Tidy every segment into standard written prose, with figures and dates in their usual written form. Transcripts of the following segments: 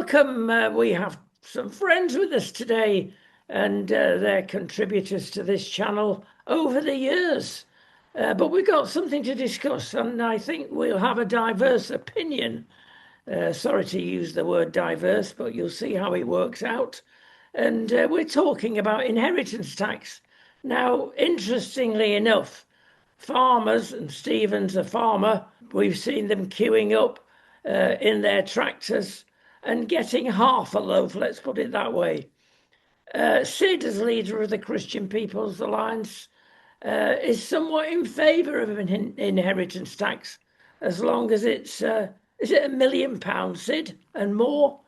welcome. We have some friends with us today, and they're contributors to this channel over the years. But we've got something to discuss, and I think we'll have a diverse opinion. Sorry to use the word diverse, but you'll see how it works out. And we're talking about inheritance tax. Now, interestingly enough, farmers, and Stephen's a farmer, we've seen them queuing up in their tractors and getting half a loaf, let's put it that way. Sid, as leader of the Christian People's Alliance, is somewhat in favour of an inheritance tax, as long as it's, is it £1 million, Sid, and more?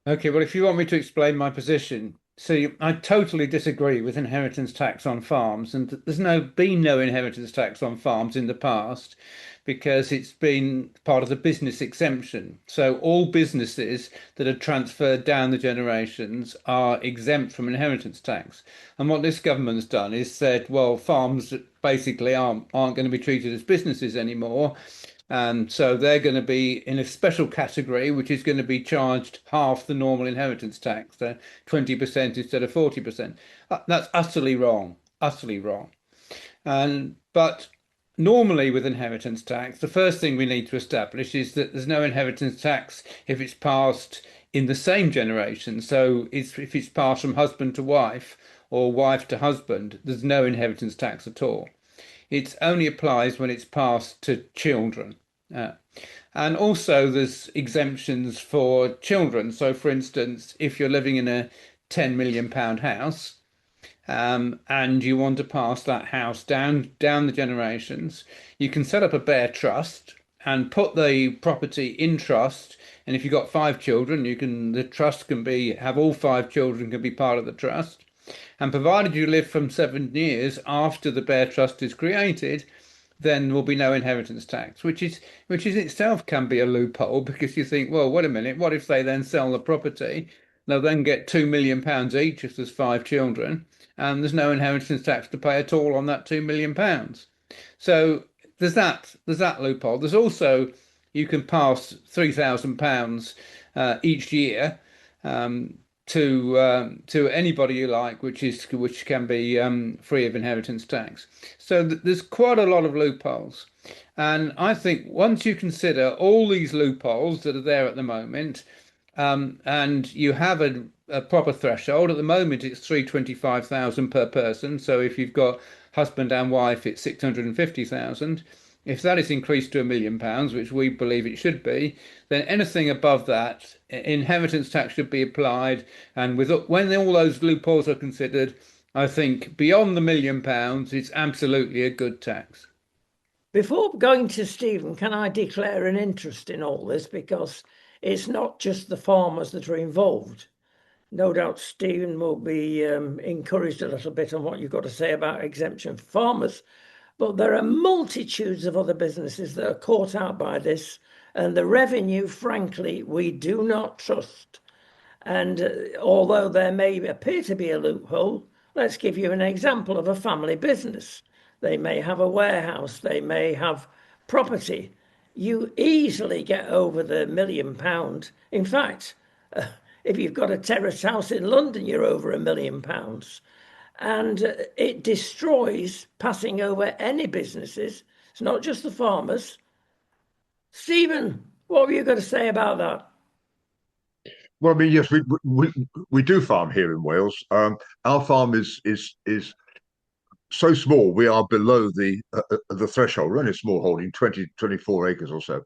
Okay, well, if you want me to explain my position, see, I totally disagree with inheritance tax on farms, and there's been no inheritance tax on farms in the past because it's been part of the business exemption. So all businesses that are transferred down the generations are exempt from inheritance tax. And what this government's done is said, well, farms basically aren't going to be treated as businesses anymore. And so they're going to be in a special category, which is going to be charged half the normal inheritance tax, so 20% instead of 40%. That's utterly wrong, utterly wrong. But normally with inheritance tax, the first thing we need to establish is that there's no inheritance tax if it's passed in the same generation. So if it's passed from husband to wife or wife to husband, there's no inheritance tax at all. It only applies when it's passed to children. Uh, and also there's exemptions for children. So for instance, if you're living in a £10 million house, and you want to pass that house down the generations, you can set up a bare trust and put the property in trust. And if you've got 5 children, the trust can have all 5 children can be part of the trust. And provided you live from 7 years after the bare trust is created, then there will be no inheritance tax, which in itself can be a loophole, because you think, well, wait a minute, what if they then sell the property? They'll then get £2 million each if there's 5 children, and there's no inheritance tax to pay at all on that £2 million. So there's that loophole. There's also, you can pass £3,000 each year. To anybody you like, which can be free of inheritance tax. So there's quite a lot of loopholes, and I think once you consider all these loopholes that are there at the moment, and you have a proper threshold. At the moment, it's 325,000 per person. So if you've got husband and wife, it's 650,000. If that is increased to £1 million, which we believe it should be, then anything above that, inheritance tax should be applied. And when all those loopholes are considered, I think beyond the £1 million, it's absolutely a good tax. Before going to Stephen, can I declare an interest in all this? Because it's not just the farmers that are involved. No doubt Stephen will be encouraged a little bit on what you've got to say about exemption for farmers. But there are multitudes of other businesses that are caught out by this, and the revenue, frankly, we do not trust. And although there may appear to be a loophole, let's give you an example of a family business. They may have a warehouse, they may have property. You easily get over the £1 million. In fact, if you've got a terrace house in London, you're over £1 million. And it destroys passing over any businesses. It's not just the farmers. Stephen, what were you going to say about that? Well, I mean, yes, we do farm here in Wales. Our farm is so small; we are below the threshold. We're only a small holding, 24 acres or so.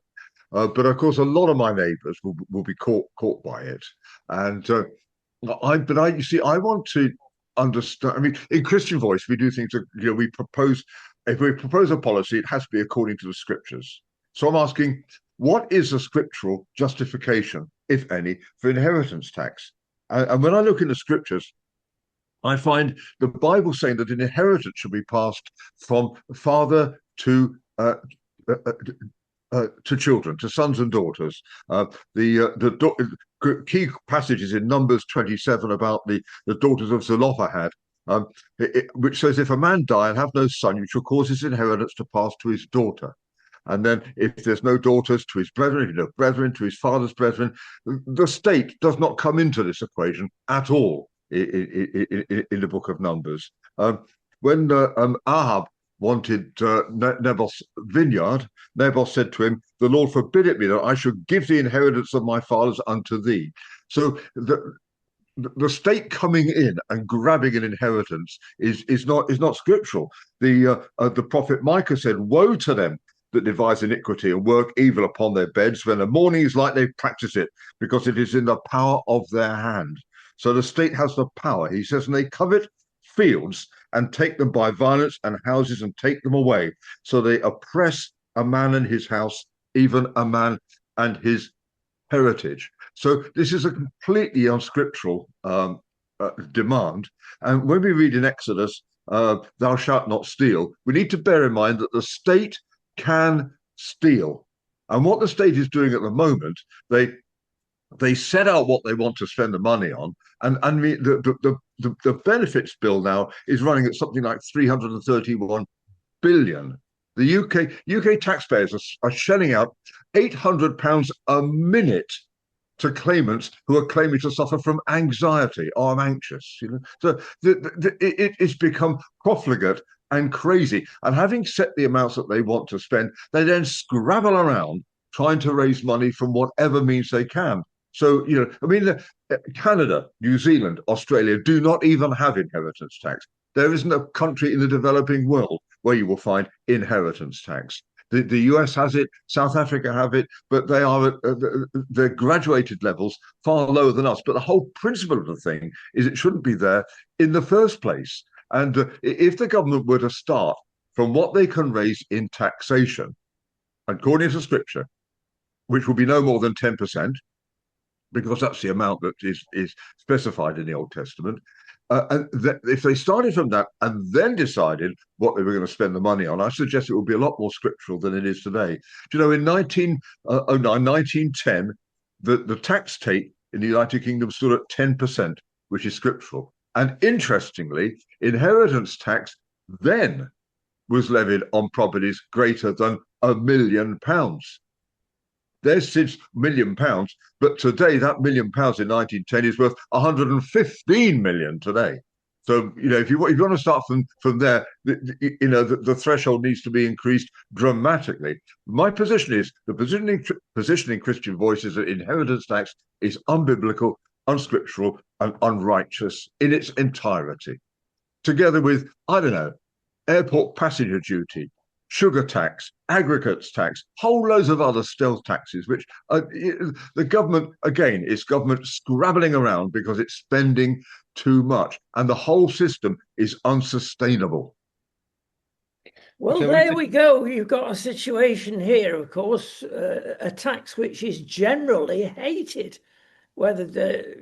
But of course, a lot of my neighbours will be caught by it, and you see, I want to understand. I mean, in Christian Voice, we do things that, we propose. If we propose a policy, it has to be according to the scriptures. So I'm asking, what is a scriptural justification, if any, for inheritance tax? And when I look in the scriptures, I find the Bible saying that an inheritance should be passed from father to children, to sons and daughters. The key passages in Numbers 27 about the daughters of Zelophehad, which says, if a man die and have no son, you shall cause his inheritance to pass to his daughter. And then if there's no daughters, to his brethren, if no brethren, to his father's brethren. The state does not come into this equation at all in the book of Numbers. When Ahab wanted Naboth's vineyard, Naboth said to him, "The Lord forbid it me that I should give the inheritance of my fathers unto thee." So the state coming in and grabbing an inheritance is not scriptural. The prophet Micah said, "Woe to them that devise iniquity and work evil upon their beds, when the morning is like they practice it, because it is in the power of their hand." So the state has the power. He says, and they covet fields and take them by violence, and houses and take them away. So they oppress a man and his house, even a man and his heritage. So this is a completely unscriptural demand. And when we read in Exodus, "Thou shalt not steal," we need to bear in mind that the state can steal. And what the state is doing at the moment, they set out what they want to spend the money on, and the benefits bill now is running at something like 331 billion. The UK taxpayers are shelling out £800 a minute to claimants who are claiming to suffer from anxiety. "Oh, I'm anxious." So it's become profligate and crazy. And having set the amounts that they want to spend, they then scrabble around trying to raise money from whatever means they can. So, I mean, Canada, New Zealand, Australia do not even have inheritance tax. There isn't a country in the developing world where you will find inheritance tax. The US has it, South Africa have it, but they are at their graduated levels far lower than us. But the whole principle of the thing is it shouldn't be there in the first place. And if the government were to start from what they can raise in taxation, according to scripture, which will be no more than 10%, because that's the amount that is specified in the Old Testament. And if they started from that and then decided what they were going to spend the money on, I suggest it would be a lot more scriptural than it is today. Do you know, in 1910, the tax take in the United Kingdom stood at 10%, which is scriptural. And interestingly, inheritance tax then was levied on properties greater than £1 million. There's since £1 million, but today that £1 million in 1910 is worth 115 million today. So if you want to start from there, the threshold needs to be increased dramatically. My position is the positioning Christian Voice is that inheritance tax is unbiblical, unscriptural, and unrighteous in its entirety. Together with, I don't know, airport passenger duty, sugar tax, aggregates tax, whole loads of other stealth taxes, which the government, again, is government scrabbling around because it's spending too much. And the whole system is unsustainable. Well, there we go. You've got a situation here, of course, a tax which is generally hated, whether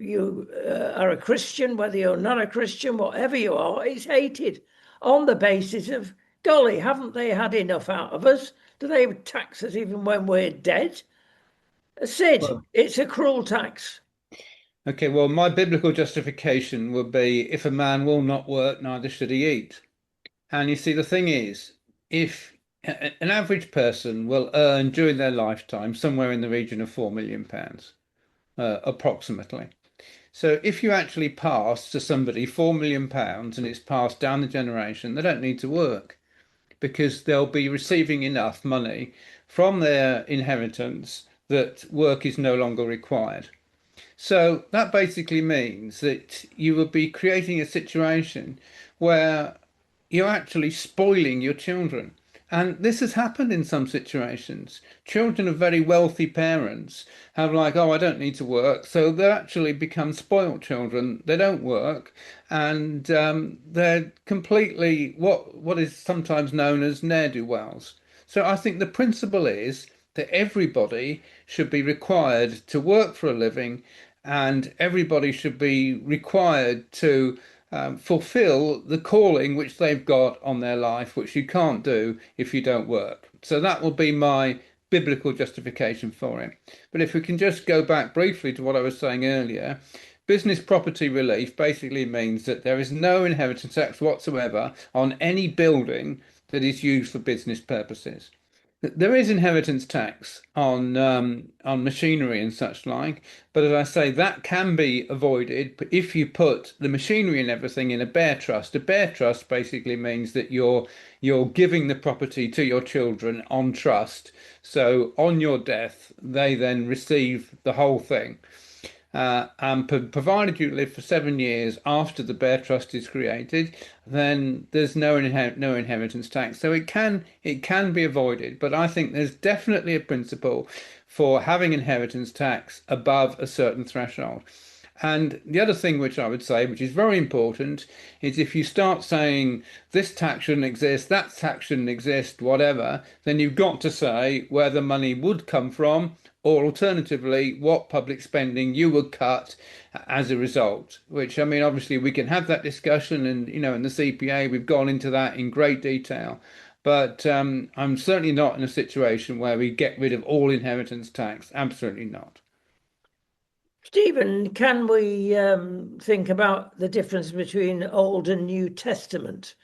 you are a Christian, whether you're not a Christian, whatever you are, it's hated on the basis of, golly, haven't they had enough out of us? Do they tax us even when we're dead? Sid, it's a cruel tax. Okay, well, my biblical justification would be, if a man will not work, neither should he eat. And you see, the thing is, if an average person will earn during their lifetime somewhere in the region of £4 million, approximately. So if you actually pass to somebody £4 million and it's passed down the generation, they don't need to work, because they'll be receiving enough money from their inheritance that work is no longer required. So that basically means that you will be creating a situation where you're actually spoiling your children. And this has happened in some situations. Children of very wealthy parents have like, "Oh, I don't need to work." So they actually become spoiled children. They don't work, and they're completely what is sometimes known as ne'er-do-wells. So I think the principle is that everybody should be required to work for a living, and everybody should be required to fulfill the calling which they've got on their life, which you can't do if you don't work. So that will be my biblical justification for it. But if we can just go back briefly to what I was saying earlier, business property relief basically means that there is no inheritance tax whatsoever on any building that is used for business purposes. There is inheritance tax on machinery and such like, but as I say, that can be avoided if you put the machinery and everything in a bare trust. A bare trust basically means that you're giving the property to your children on trust. So on your death, they then receive the whole thing. And provided you live for 7 years after the bare trust is created, then there's no inheritance tax. So it can be avoided. But I think there's definitely a principle for having inheritance tax above a certain threshold. And the other thing which I would say, which is very important, is if you start saying this tax shouldn't exist, that tax shouldn't exist, whatever, then you've got to say where the money would come from, or alternatively, what public spending you would cut as a result. Which, I mean, obviously we can have that discussion, and in the CPA we've gone into that in great detail. But I'm certainly not in a situation where we get rid of all inheritance tax. Absolutely not. Stephen, can we think about the difference between Old and New Testament?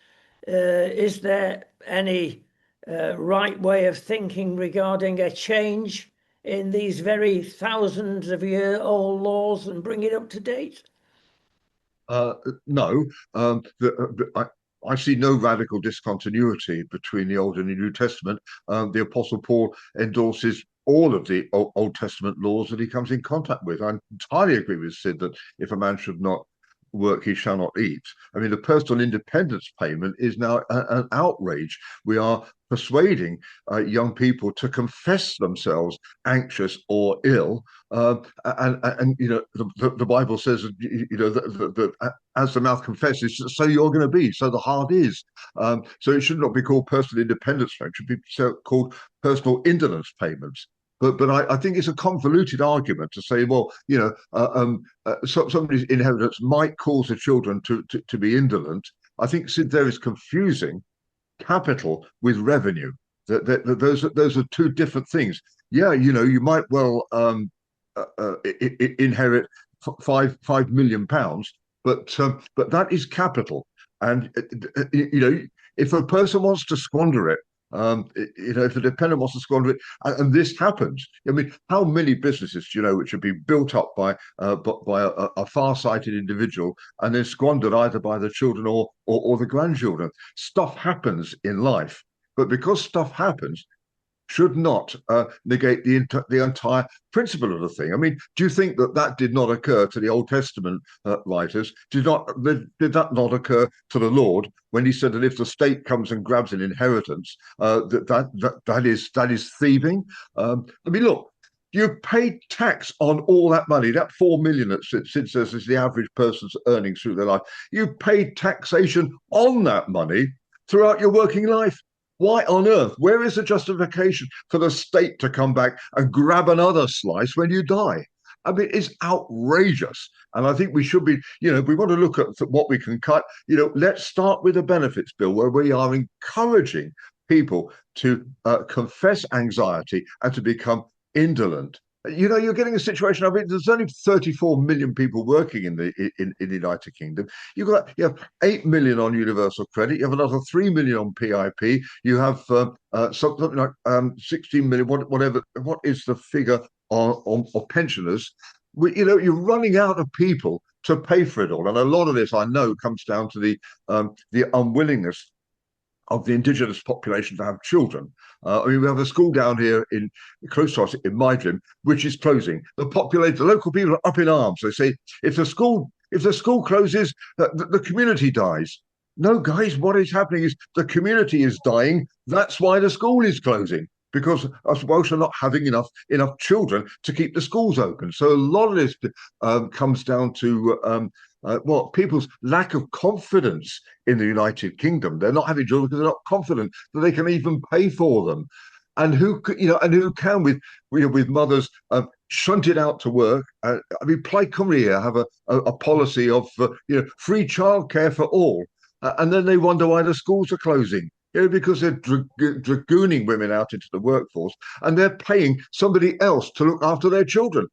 Is there any right way of thinking regarding a change in these very thousands of year old laws and bring it up to date? No, I see no radical discontinuity between the Old and the New Testament. The Apostle Paul endorses all of the Old Testament laws that he comes in contact with. I entirely agree with Sid that if a man should not work, he shall not eat. I mean, the personal independence payment is now an outrage. We are persuading young people to confess themselves anxious or ill, and the Bible says that as the mouth confesses, so you're going to be. So the heart is. So it should not be called personal independence payment. It should be called personal indolence payments. But I think it's a convoluted argument to say, well, somebody's inheritance might cause the children to be indolent. I think Sid there is confusing capital with revenue. Those are two different things. Yeah, you might well inherit £5 million, but that is capital, and if a person wants to squander it, if the dependent wants to squander it, and this happens. I mean, how many businesses do you know which have been built up by a far-sighted individual and then squandered either by the children or the grandchildren? Stuff happens in life, but because stuff happens, should not negate the entire principle of the thing. I mean, do you think that did not occur to the Old Testament writers? Did that not occur to the Lord when he said that if the state comes and grabs an inheritance, that is thieving? I mean, look. You paid tax on all that money, that 4 million that Sid says is the average person's earnings through their life. You paid taxation on that money throughout your working life. Why on earth? Where is the justification for the state to come back and grab another slice when you die? I mean, it's outrageous. And I think we should be, if we want to look at what we can cut, let's start with a benefits bill where we are encouraging people to confess anxiety and to become indolent. You're getting a situation. I mean, there's only 34 million people working in the United Kingdom. You have 8 million on universal credit. You have another 3 million on PIP. You have something like 16 million. Whatever. What is the figure on pensioners? You're running out of people to pay for it all, and a lot of this, I know, comes down to the unwillingness of the indigenous population to have children. I mean, we have a school down here close to us in Mydrim, which is closing. The local people are up in arms. They say if the school closes, the community dies. No, guys, what is happening is the community is dying. That's why the school is closing, because us Welsh are not having enough children to keep the schools open. So a lot of this comes down to people's lack of confidence in the United Kingdom. They're not having children because they're not confident that they can even pay for them. And who can with mothers shunted out to work? I mean, Plaid Cymru here have a policy of free childcare for all, and then they wonder why the schools are closing. Because they're dragooning women out into the workforce and they're paying somebody else to look after their children.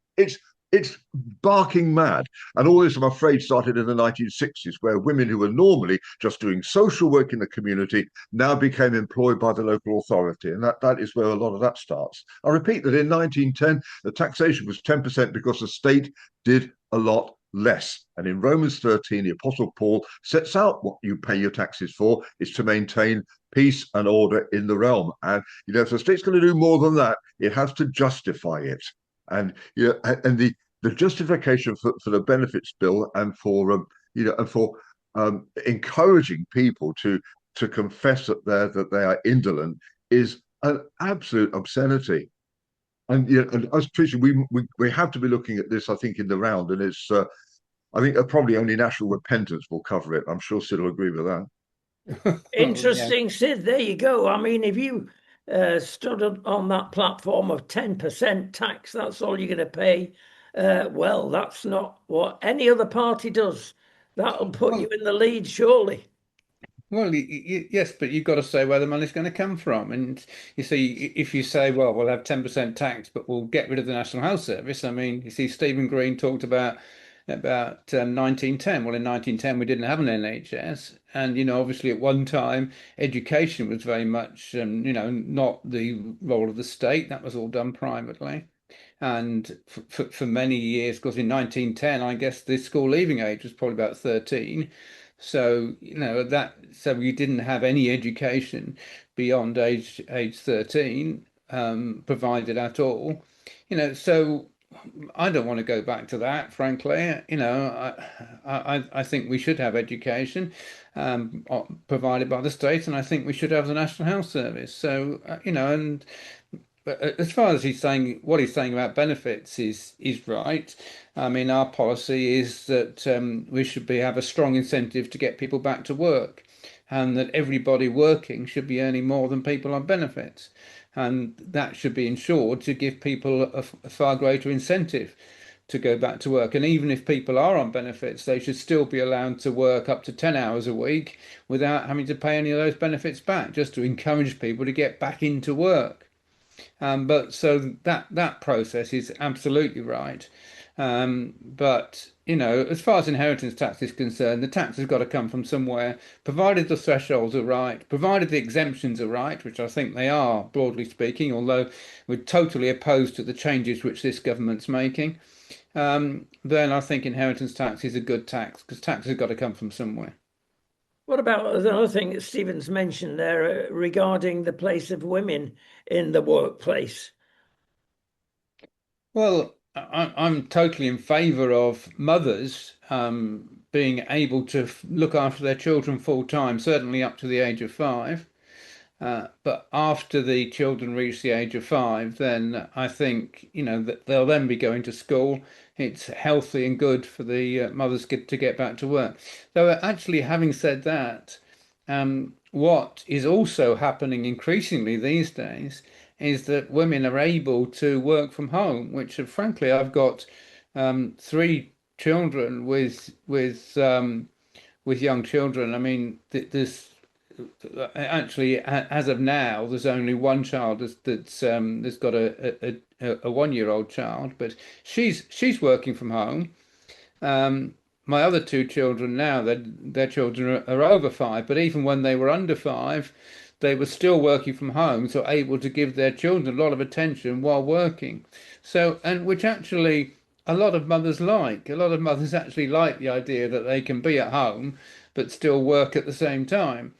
it's barking mad. And all this, I'm afraid, started in the 1960s, where women who were normally just doing social work in the community now became employed by the local authority. And that is where a lot of that starts. I repeat that in 1910, the taxation was 10% because the state did a lot less. And in Romans 13, the Apostle Paul sets out what you pay your taxes for is to maintain peace and order in the realm. And, if the state's going to do more than that, it has to justify it. And, and the justification for the benefits bill and for encouraging people to confess that they are indolent is an absolute obscenity. And as Tricia, we have to be looking at this, I think, in the round, and it's I think probably only national repentance will cover it. I'm sure Sid will agree with that. Interesting, Sid. There you go. I mean, if you stood on that platform of 10% tax, that's all you're going to pay. Well, that's not what any other party does. That'll put you in the lead, surely. Well, yes, but you've got to say where the money's going to come from. And you see, if you say, well, we'll have 10% tax, but we'll get rid of the National Health Service. I mean, you see, Stephen Green talked about 1910. Well, in 1910, we didn't have an NHS. And, obviously at one time, education was very much, not the role of the state. That was all done privately. And for many years, because in 1910, I guess the school leaving age was probably about 13. So, so we didn't have any education beyond age 13 provided at all. So I don't want to go back to that, frankly. I think we should have education provided by the state, and I think we should have the National Health Service. So, and but as far as what he's saying about benefits is right. I mean, our policy is that we should have a strong incentive to get people back to work, and that everybody working should be earning more than people on benefits, and that should be ensured to give people a far greater incentive to go back to work. And even if people are on benefits, they should still be allowed to work up to 10 hours a week without having to pay any of those benefits back, just to encourage people to get back into work. But so that process is absolutely right. But as far as inheritance tax is concerned, the tax has got to come from somewhere, provided the thresholds are right, provided the exemptions are right, which I think they are, broadly speaking, although we're totally opposed to the changes which this government's making. Then I think inheritance tax is a good tax, because tax has got to come from somewhere. What about another thing that Stephen's mentioned there regarding the place of women in the workplace? Well, I'm totally in favour of mothers being able to look after their children full time, certainly up to the age of 5. But after the children reach the age of 5, then I think, that they'll then be going to school. It's healthy and good for the mothers to get back to work. So actually, having said that, what is also happening increasingly these days is that women are able to work from home, which frankly, I've got 3 children with young children. I mean, there's actually, as of now, there's only one child that's got a 1-year-old child, but she's working from home. My other 2 children now, their children are over 5, but even when they were under 5, they were still working from home, so able to give their children a lot of attention while working. So, and which actually a lot of mothers like. A lot of mothers actually like the idea that they can be at home but still work at the same time.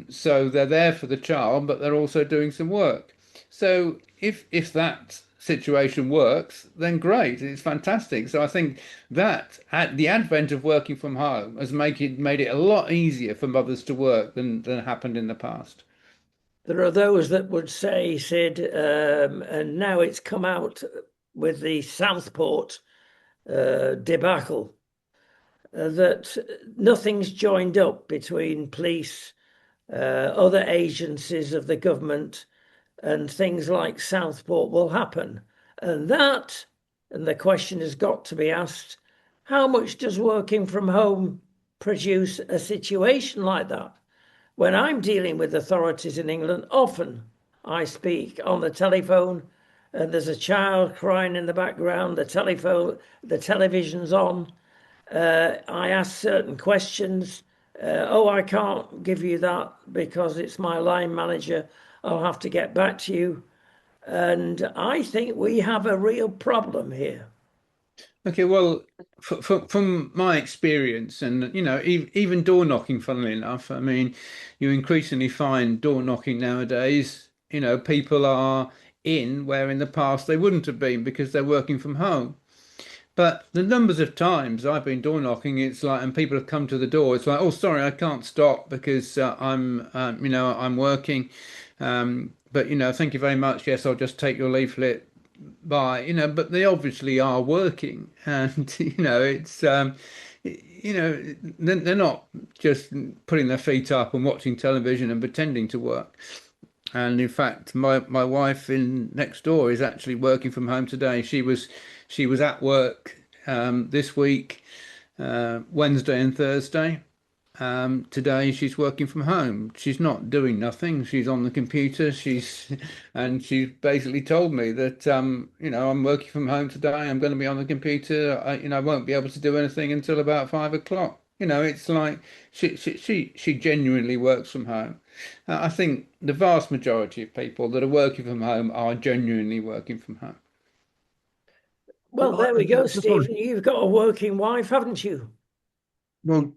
So they're there for the child, but they're also doing some work. So if that situation works, then great, it's fantastic. So I think that at the advent of working from home has made it a lot easier for mothers to work than happened in the past. There are those that would say, Sid, and now it's come out with the Southport debacle, that nothing's joined up between police, other agencies of the government, and things like Southport will happen. And the question has got to be asked, how much does working from home produce a situation like that? When I'm dealing with authorities in England, often I speak on the telephone there's a child crying in the background, the television's on. I ask certain questions. Oh, I can't give you that because it's my line manager. I'll have to get back to you. And I think we have a real problem here. Okay, well, from my experience, and even door knocking, funnily enough, I mean, you increasingly find door knocking nowadays, people are in where in the past they wouldn't have been because they're working from home. But the numbers of times I've been door knocking, it's like, and people have come to the door, it's like, oh, sorry, I can't stop because I'm working. But thank you very much. Yes, I'll just take your leaflet. By but they obviously are working, and it's they're not just putting their feet up and watching television and pretending to work. And in fact, my wife in next door is actually working from home today. She was at work this week, Wednesday and Thursday. Today she's working from home. She's not doing nothing. She's on the computer. And she basically told me that I'm working from home today. I'm going to be on the computer. I won't be able to do anything until about 5 o'clock. It's like she genuinely works from home. I think the vast majority of people that are working from home are genuinely working from home. Well, there we go, Stephen. You've got a working wife, haven't you? Well,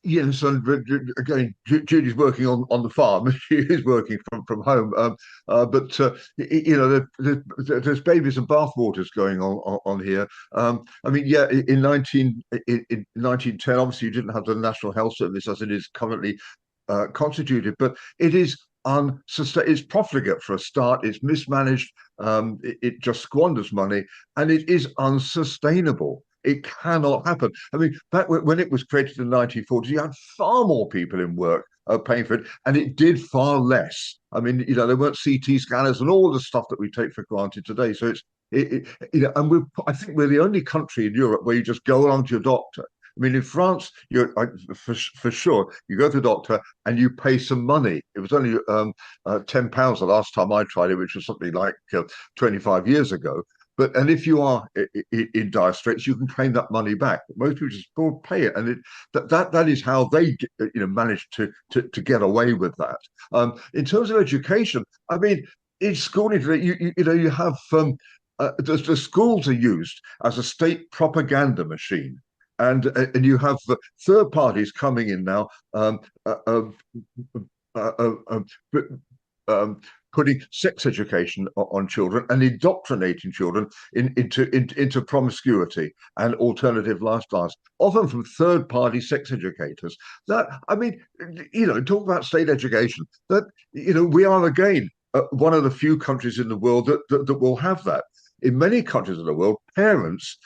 yes, and again, Judy's working on the farm. She is working from home, but there's babies and bathwaters going on here. I mean, yeah, in 1910, obviously, you didn't have the National Health Service as it is currently constituted, but it is it's profligate for a start. It's mismanaged. It just squanders money, and it is unsustainable. It cannot happen. I mean, back when it was created in the 1940s, you had far more people in work paying for it, and it did far less. I mean, there weren't CT scanners and all the stuff that we take for granted today. So and I think we're the only country in Europe where you just go along to your doctor. I mean, in France, for sure, you go to the doctor and you pay some money. It was only £10 the last time I tried it, which was something like 25 years ago. And if you are in dire straits, you can claim that money back. But most people just go pay it, and that is how they manage to get away with that. In terms of education, I mean, in schooling today, you have the schools are used as a state propaganda machine. And you have third parties coming in now, putting sex education on children and indoctrinating children into promiscuity and alternative lifestyles, often from third-party sex educators. That, I mean, talk about state education. That we are again one of the few countries in the world that will have that. In many countries of the world, parents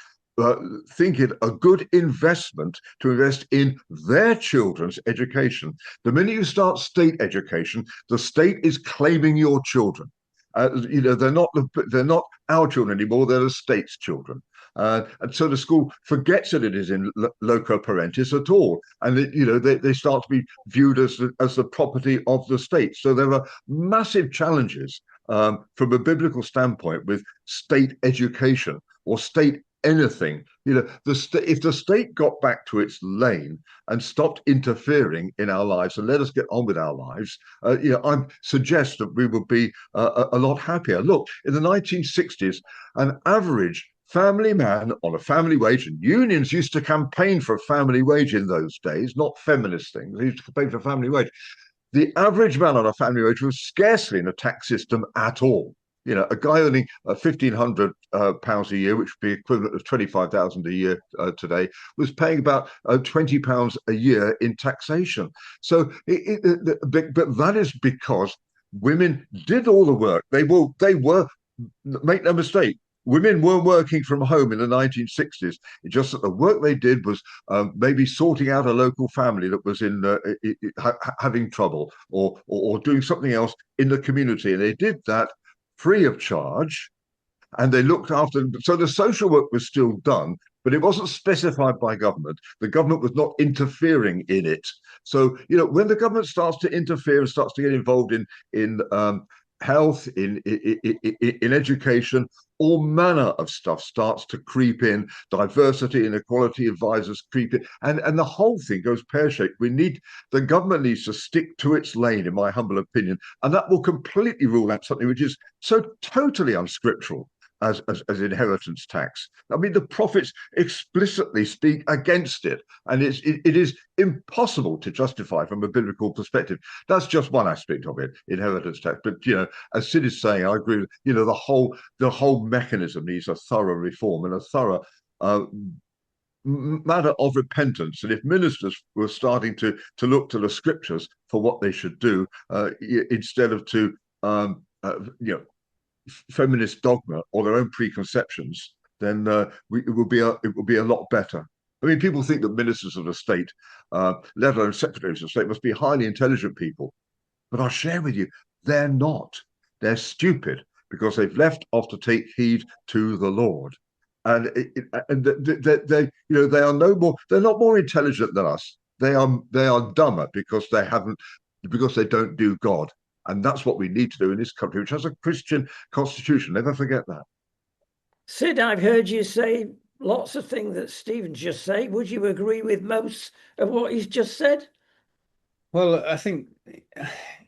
think it a good investment to invest in their children's education. The minute you start state education, the state is claiming your children. They're not our children anymore. They're the state's children. And so the school forgets that it is in loco parentis at all, and they start to be viewed as the property of the state. So there are massive challenges from a biblical standpoint with state education or state anything. If the state got back to its lane and stopped interfering in our lives and let us get on with our lives, I suggest that we would be a lot happier. Look, in the 1960s, an average family man on a family wage, and unions used to campaign for a family wage in those days, not feminist things. They used to campaign for a family wage. The average man on a family wage was scarcely in a tax system at all. A guy earning £1,500 a year, which would be equivalent of 25,000 a year today, was paying about £20 a year in taxation. So, but that is because women did all the work. They were. Make no mistake. Women were working from home in the 1960s. It's just that the work they did was maybe sorting out a local family that was having trouble, or doing something else in the community, and they did that free of charge, and they looked after them. So the social work was still done, but it wasn't specified by government. The government was not interfering in it. So when the government starts to interfere and starts to get involved in health, in education, all manner of stuff starts to creep in. Diversity, inequality, advisors creep in, and the whole thing goes pear shaped. The government needs to stick to its lane, in my humble opinion, and that will completely rule out something which is so totally unscriptural as inheritance tax. I mean, the prophets explicitly speak against it, and it is impossible to justify from a biblical perspective. That's just one aspect of it, inheritance tax. But as Sid is saying, I agree. The whole mechanism needs a thorough reform and a thorough matter of repentance. And if ministers were starting to look to the scriptures for what they should do, instead of to feminist dogma or their own preconceptions, then it will be a lot better. I mean, people think that ministers of the state, let alone secretaries of state, must be highly intelligent people. But I'll share with you, they're not. They're stupid because they've left off to take heed to the Lord. And they are no more. They're not more intelligent than us. They are dumber because they don't do God. And that's what we need to do in this country, which has a Christian constitution. Never forget that. Sid, I've heard you say lots of things that Stephen's just said. Would you agree with most of what he's just said? Well, I think,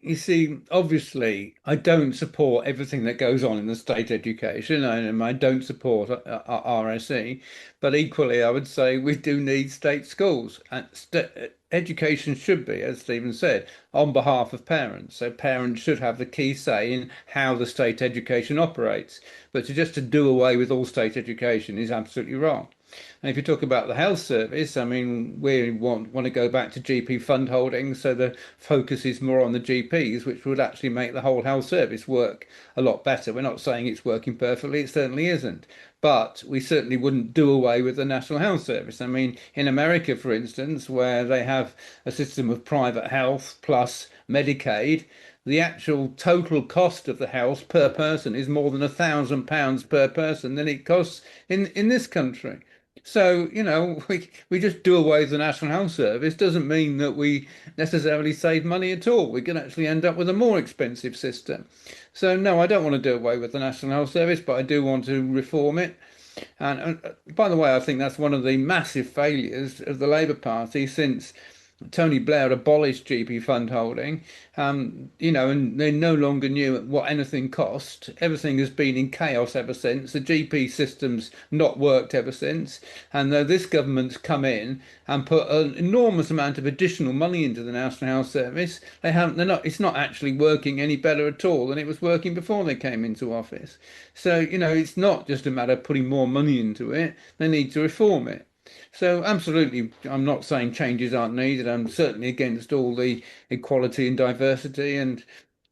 you see, obviously, I don't support everything that goes on in the state education, and I don't support RSE, but equally, I would say we do need state schools. And education should be, as Stephen said, on behalf of parents. So parents should have the key say in how the state education operates. But to do away with all state education is absolutely wrong. And if you talk about the health service, I mean, we want to go back to GP fund holding, so the focus is more on the GPs, which would actually make the whole health service work a lot better. We're not saying it's working perfectly, it certainly isn't. But we certainly wouldn't do away with the National Health Service. I mean, in America, for instance, where they have a system of private health plus Medicaid, the actual total cost of the health per person is more than £1,000 per person than it costs in this country. So, we just do away with the National Health Service doesn't mean that we necessarily save money at all. We can actually end up with a more expensive system. So, no, I don't want to do away with the National Health Service, but I do want to reform it. And by the way, I think that's one of the massive failures of the Labour Party since Tony Blair abolished GP fund holding, and they no longer knew what anything cost. Everything has been in chaos ever since. The GP system's not worked ever since. And though this government's come in and put an enormous amount of additional money into the National Health Service, it's not actually working any better at all than it was working before they came into office. So, it's not just a matter of putting more money into it. They need to reform it. So absolutely, I'm not saying changes aren't needed. I'm certainly against all the equality and diversity, and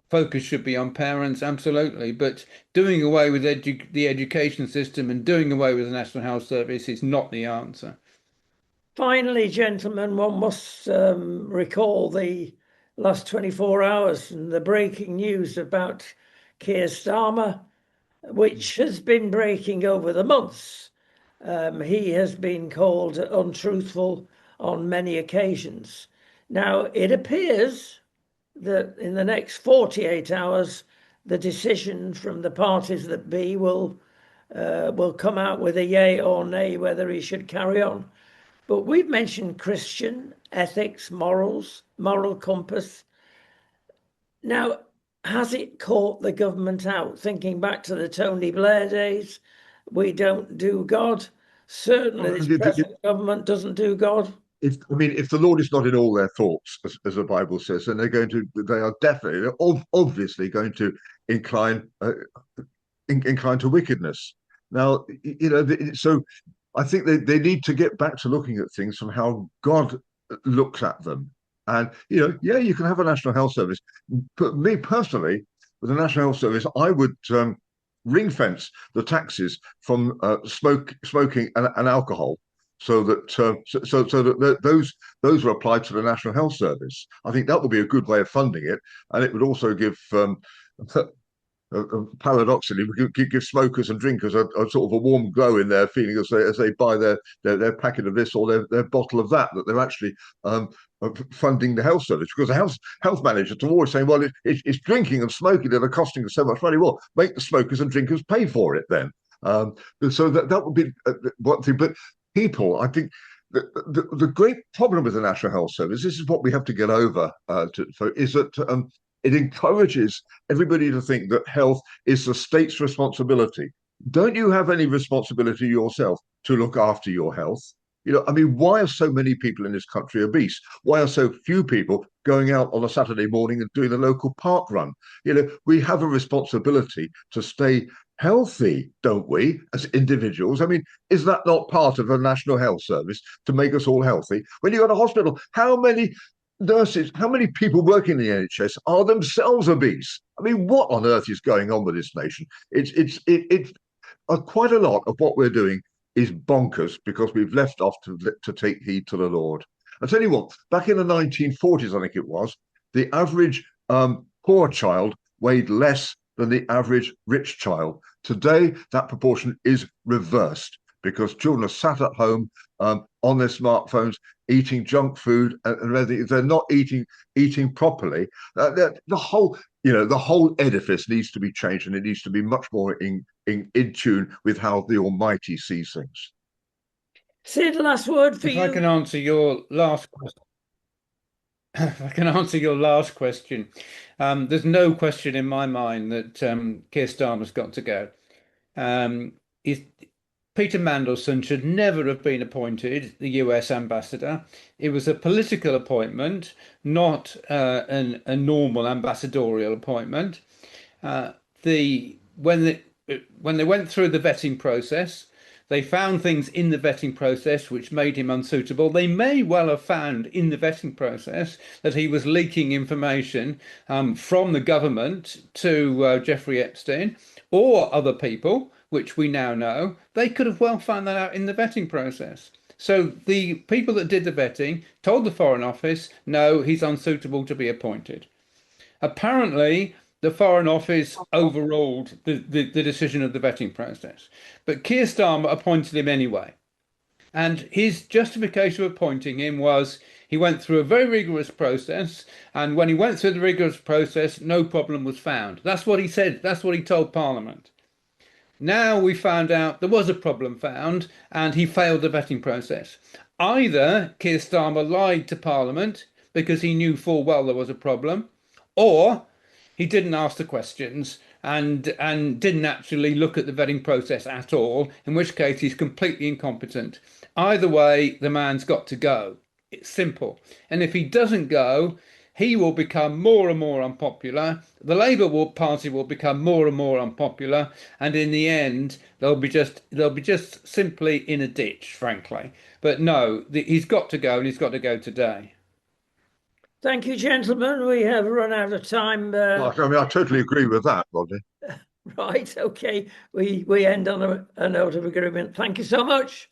focus should be on parents, absolutely. But doing away with the education system and doing away with the National Health Service is not the answer. Finally, gentlemen, one must recall the last 24 hours and the breaking news about Keir Starmer, which has been breaking over the months. He has been called untruthful on many occasions. Now, it appears that in the next 48 hours, the decision from the parties that be will come out with a yay or nay whether he should carry on. But we've mentioned Christian ethics, morals, moral compass. Now, has it caught the government out? Thinking back to the Tony Blair days, we don't do God. Certainly, this present government doesn't do God. If the Lord is not in all their thoughts, as the Bible says, then they're obviously going to incline to wickedness. Now, so I think they need to get back to looking at things from how God looks at them. And yeah, you can have a National Health Service, but me personally, with the National Health Service, I would ring fence the taxes from smoking and alcohol, so that those are applied to the National Health Service. I think that would be a good way of funding it, and it would also give paradoxically, we could give smokers and drinkers a sort of a warm glow in their feeling as they buy their packet of this or their bottle of that they're actually funding the health service, because the health managers are always saying, well, it's drinking and smoking that are costing us so much money. Well, make the smokers and drinkers pay for it then. So that would be one thing. But people, I think, the great problem with the National Health Service, this is what we have to get over, is that it encourages everybody to think that health is the state's responsibility. Don't you have any responsibility yourself to look after your health? I mean, why are so many people in this country obese? Why are so few people going out on a Saturday morning and doing a local park run? We have a responsibility to stay healthy, don't we, as individuals? I mean, is that not part of a national health service to make us all healthy? When you go to hospital, how many nurses, how many people working in the NHS are themselves obese? I mean, what on earth is going on with this nation? It's quite a lot of what we're doing is bonkers because we've left off to take heed to the Lord. I tell you what, back in the 1940s, I think it was, the average poor child weighed less than the average rich child. Today, that proportion is reversed because children are sat at home on their smartphones, eating junk food, and they're not eating properly. The whole edifice needs to be changed, and it needs to be much more in tune with how the Almighty sees things. Sid, last word for If you. I can answer your last question. If I can answer your last question, there's no question in my mind that Keir Starmer's got to go. Peter Mandelson should never have been appointed the US ambassador. It was a political appointment, not a normal ambassadorial appointment. When they went through the vetting process, they found things in the vetting process which made him unsuitable. They may well have found in the vetting process that he was leaking information from the government to Jeffrey Epstein or other people, which we now know. They could have well found that out in the vetting process. So the people that did the vetting told the Foreign Office, no, he's unsuitable to be appointed. Apparently, the Foreign Office overruled the decision of the vetting process. But Keir Starmer appointed him anyway. And his justification of appointing him was he went through a very rigorous process. And when he went through the rigorous process, no problem was found. That's what he said. That's what he told Parliament. Now we found out there was a problem found and he failed the vetting process. Either Keir Starmer lied to Parliament because he knew full well there was a problem, or he didn't ask the questions and didn't actually look at the vetting process at all, in which case he's completely incompetent. Either way, the man's got to go. It's simple. And if he doesn't go, he will become more and more unpopular. The Labour Party will become more and more unpopular, and in the end, they'll be just simply in a ditch, frankly. But no, he's got to go, and he's got to go today. Thank you, gentlemen. We have run out of time. I mean, I totally agree with that, Rodney. Right. Okay. We end on a note of agreement. Thank you so much.